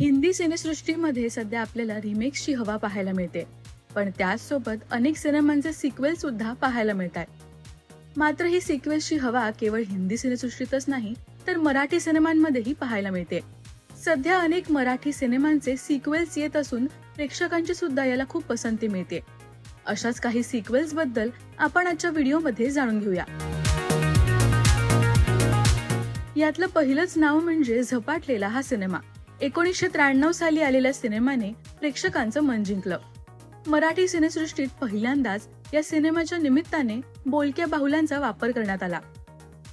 हिंदी सिनेसृष्टीमध्ये सध्या आपल्याला रिमेक्सची हवा पाहायला मिळते, पण त्याचसोबत अनेक सिनेमांचे सिक्वेल सुद्धा पाहायला मिळतात. मात्र ही सिक्वेल्सची हवा केवळ हिंदी सिनेसृष्टीतच नाही तर मराठी सिनेमांमध्येही पाहायला मिळते. सध्या अनेक मराठी सिनेमांचे सिक्वेल्स येत असून प्रेक्षकांची सुद्धा याला खूप पसंती मिळते. अशाच काही सिक्वेल्स बद्दल आपण आजच्या व्हिडिओमध्ये जाणून घेऊया. यातलं पहिलंच नाव म्हणजे झपाटलेला हा सिनेमा. 1993 साली आलेल्या सिनेमाने प्रेक्षकांचं मन जिंकलं. मराठी सिनेसृष्टीत पहिल्यांदाच या सिनेमाच्या निमित्ताने बोलक्या बाहुल्यांचा वापर करण्यात आला.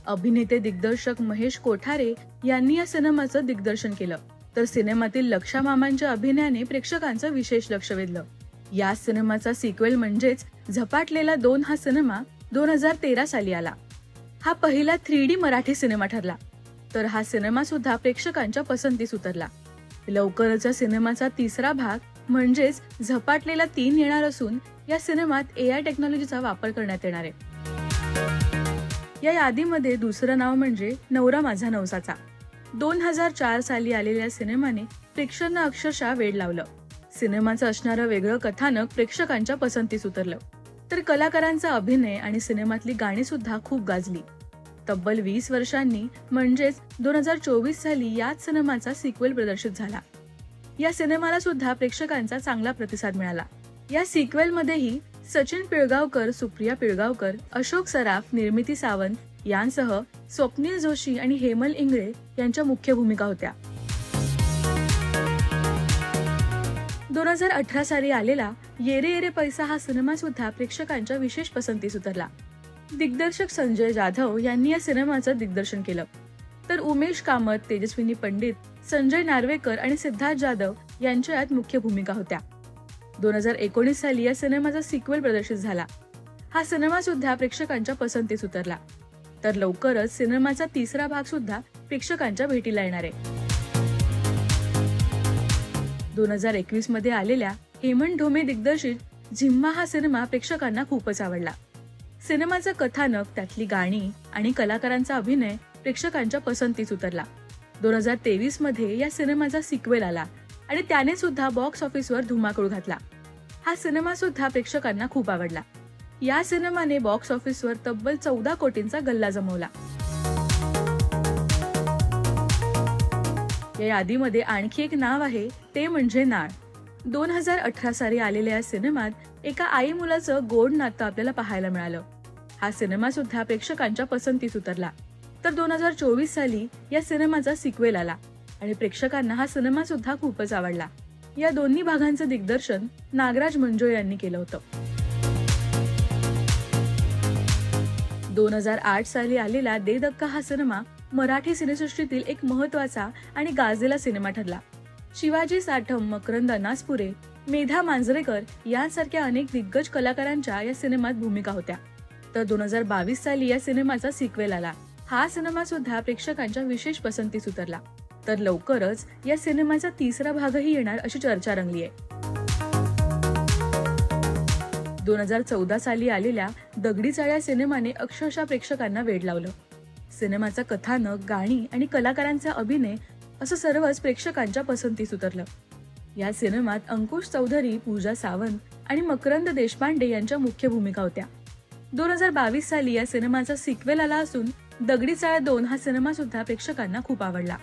अभिनेते दिग्दर्शक महेश कोठारे यांनी या सिनेमाचं दिग्दर्शन केलं, तर सिनेमातील लक्षा मामांच्या अभिनयाने प्रेक्षकांचं विशेष लक्ष वेधलं. या सिनेमाचा सिक्वेल म्हणजेच झपाटलेला 2 हा सिनेमा 2013 साली आला. हा पहिला 3D मराठी सिनेमा ठरला, तर हा सिनेमा सुद्धा प्रेक्षकांच्या पसंतीस उतरला. लवकरच या सिनेमाचा तिसरा भाग म्हणजेच झपाटलेला 3 येणार असून या सिनेमात AI टेक्नॉलॉजीचा वापर करण्यात येणार आहे. या यादीमध्ये दुसरं नाव म्हणजे नवरा माझा नवसाचा. 2004 साली आलेल्या सिनेमाने प्रेक्षकांना अक्षरशः वेड लावलं. सिनेमाचं असणारं वेगळं कथानक प्रेक्षकांच्या पसंतीस उतरलं, तर कलाकारांचा अभिनय आणि सिनेमातली गाणी सुद्धा खूप गाजली. तब्बल 20 वर्षांनी म्हणजेच 2024 साली याच सिनेमाचा सिक्वेल प्रदर्शित झाला. या सिनेमाला सुद्धा प्रेक्षकांचा चांगला प्रतिसाद मिळाला. या सिक्वेल मध्येही सचिन पिळगावकर, सुप्रिया पिळगावकर, अशोक सराफ, निर्मिती सावंत यांसह स्वप्नील जोशी आणि हेमल इंगळे यांच्या मुख्य भूमिका होत्या. 2018 साली आलेला ये रे ये रे पैसा हा सिनेमा सुद्धा प्रेक्षकांच्या विशेष पसंतीस उतरला. दिग्दर्शक संजय जाधव यांनी या सिनेमाचं दिग्दर्शन केलं, तर उमेश कामत, तेजस्विनी पंडित, संजय नार्वेकर आणि सिद्धार्थ जाधव यांच्या यात मुख्य भूमिका होत्या. 2019 साली या सिनेमाचा सिक्वेल प्रदर्शित झाला. हा सिनेमा सुद्धा प्रेक्षकांच्या पसंतीस उतरला, तर लवकरच सिनेमाचा तिसरा भाग सुद्धा प्रेक्षकांच्या भेटीला येणार आहे. 2021 मध्ये आलेल्या हेमंत ढोमे दिग्दर्शित झिम्मा हा सिनेमा प्रेक्षकांना खूपच आवडला. सिनेमाचं कथानक, त्यातली गाणी आणि कलाकारांचा अभिनय प्रेक्षकांच्या पसंतीस उतरला. 2023 मध्ये या सिनेमाचा सिक्वेल आला आणि त्याने सुद्धा बॉक्स ऑफिसवर धुमाकूळ घातला. हा सिनेमा सुद्धा प्रेक्षकांना खूप आवडला. या सिनेमाने बॉक्स ऑफिसवर तब्बल 14 कोटींचा गल्ला जमवला. या यादीमध्ये आणखी एक नाव आहे, ते म्हणजे नाळ. 2018 साली आलेल्या या सिनेमात एका आई मुलाचं गोड नातं आपल्याला पाहायला मिळालं. हा सिनेमा सुद्धा प्रेक्षकांच्या पसंतीस उतरला, तर 2024 साली या सिनेमाचा सिक्वेल आला आणि प्रेक्षकांना हा सिनेमा सुद्धा खूपच आवडला. या दोन्ही भागांचं दिग्दर्शन नागराज मंजुळे यांनी केलं होतं. 2008 साली आलेला दे धक्का हा सिनेमा मराठी सिनेसृष्टीतील एक महत्वाचा आणि गाजलेला सिनेमा ठरला. शिवाजी साठम, मकरंद अनासपुरे, मेधा मांजरेकर यांसारख्या अनेक दिग्गज कलाकारांच्या या सिनेमात भूमिका होत्या. तर 2022 साली या सिनेमाचा सिक्वेल आला. हा सिनेमा सुद्धा प्रेक्षकांच्या विशेष पसंतीस उतरला, तर लवकरच या सिनेमाचा तिसरा भागही येणार अशी चर्चा रंगली आहे. 2014 साली आलेल्या दगडी चाळ्या सिनेमाने अक्षरशः प्रेक्षकांना वेड लावलं. सिनेमाचं कथानक, गाणी आणि कलाकारांचा अभिनय असं सर्वच प्रेक्षकांच्या पसंतीस उतरलं. या सिनेमात अंकुश चौधरी, पूजा सावंत आणि मकरंद देशपांडे यांच्या मुख्य भूमिका होत्या. 2022 साली या सिनेमाचा सिक्वेल आला असून दगडी चाळ्या 2 हा सिनेमा सुद्धा प्रेक्षकांना खूप आवडला.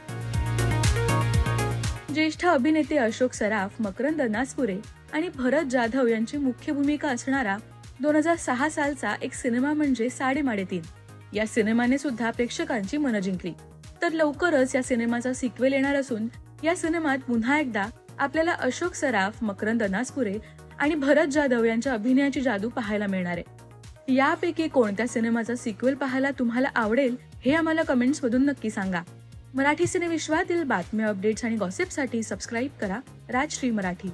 ज्येष्ठ अभिनेते अशोक सराफ, मकरंद अनासपुरे आणि भरत जाधव यांची मुख्य भूमिका असणारा 2006 सालचा एक सिनेमा म्हणजे साडेमाडे 3 या सिनेमाने सुद्धा प्रेक्षकांची मनं जिंकली. तर लवकरच या सिनेमाचा सिक्वेल येणार असून या सिनेमात पुन्हा एकदा आपल्याला अशोक सराफ, मकरंद अनासपुरे आणि भरत जाधव यांच्या अभिनयाची जादू पाहायला मिळणार आहे. यापैकी कोणत्या सिनेमाचा सिक्वेल पाहायला तुम्हाला आवडेल हे आम्हाला कमेंट्स मधून नक्की सांगा. मराठी सिनेविश्वातील बातम्या, अपडेट्स आणि गॉसिपसाठी सबस्क्राईब करा राजश्री मराठी.